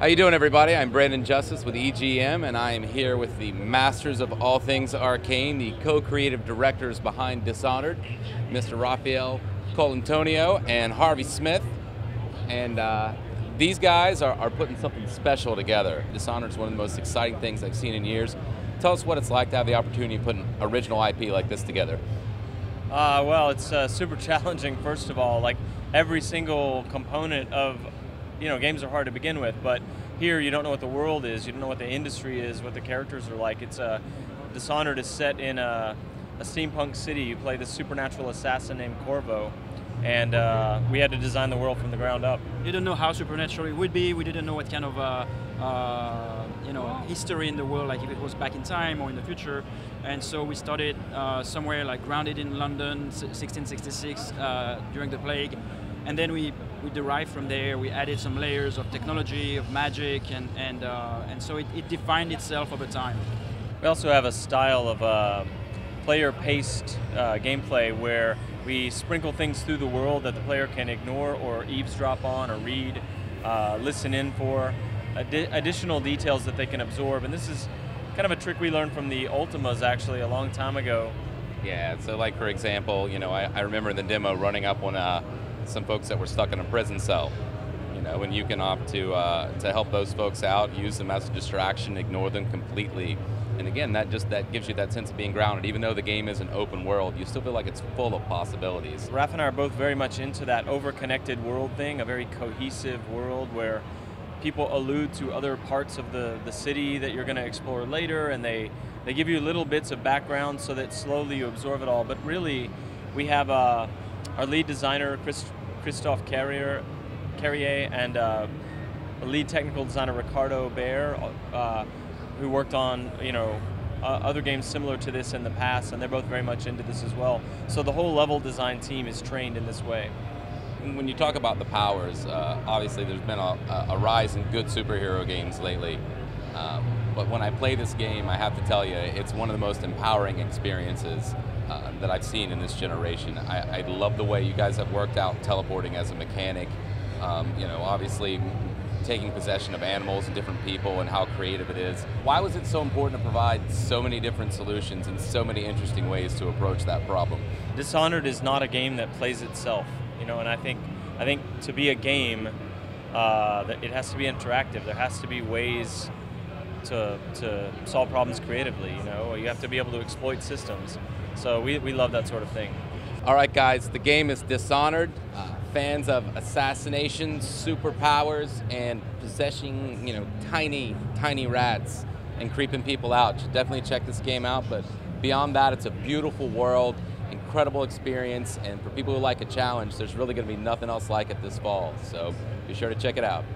How you doing, everybody? I'm Brandon Justice with EGM, and I am here with the masters of all things arcane, the co-creative directors behind Dishonored, Mr. Rafael, Colantonio, and Harvey Smith. And these guys are putting something special together. Dishonored is one of the most exciting things I've seen in years. Tell us what it's like to have the opportunity to put an original IP like this together. Well, it's super challenging, first of all. Like, every single component of, games are hard to begin with, but here you don't know what the world is, you don't know what the industry is, what the characters are like. It's Dishonored is set in a steampunk city. You play this supernatural assassin named Corvo, and we had to design the world from the ground up. We didn't know how supernatural it would be. We didn't know what kind of history in the world, like if it was back in time or in the future. And so we started somewhere like grounded in London, 1666, during the plague. And then we derived from there. We added some layers of technology, of magic, and so it defined itself over time. We also have a style of player-paced gameplay where we sprinkle things through the world that the player can ignore or eavesdrop on or read, listen in for, additional details that they can absorb. And this is kind of a trick we learned from the Ultimas actually a long time ago. Yeah, so like for example, I remember in the demo running up on some folks that were stuck in a prison cell, and you can opt to help those folks out, use them as a distraction, ignore them completely. And again, that gives you that sense of being grounded. Even though the game is an open world, you still feel like it's full of possibilities. Raph and I are both very much into that over-connected world thing, a very cohesive world where people allude to other parts of the city that you're going to explore later, and they give you little bits of background so that slowly you absorb it all. But really, we have our lead designer, Christophe Carrier, and lead technical designer, Ricardo Baer, who worked on other games similar to this in the past, and they're both very much into this as well. So the whole level design team is trained in this way. When you talk about the powers, obviously there's been a rise in good superhero games lately. But when I play this game, I have to tell you, it's one of the most empowering experiences that I've seen in this generation. I love the way you guys have worked out teleporting as a mechanic. Obviously taking possession of animals and different people and how creative it is. Why was it so important to provide so many different solutions and so many interesting ways to approach that problem? Dishonored is not a game that plays itself, and I think to be a game, that it has to be interactive. There has to be ways to solve problems creatively. You have to be able to exploit systems. So we love that sort of thing. All right, guys, the game is Dishonored. Fans of assassinations, superpowers, and possessing, tiny rats and creeping people out should definitely check this game out. But beyond that, it's a beautiful world, incredible experience, and for people who like a challenge, there's really going to be nothing else like it this fall. So be sure to check it out.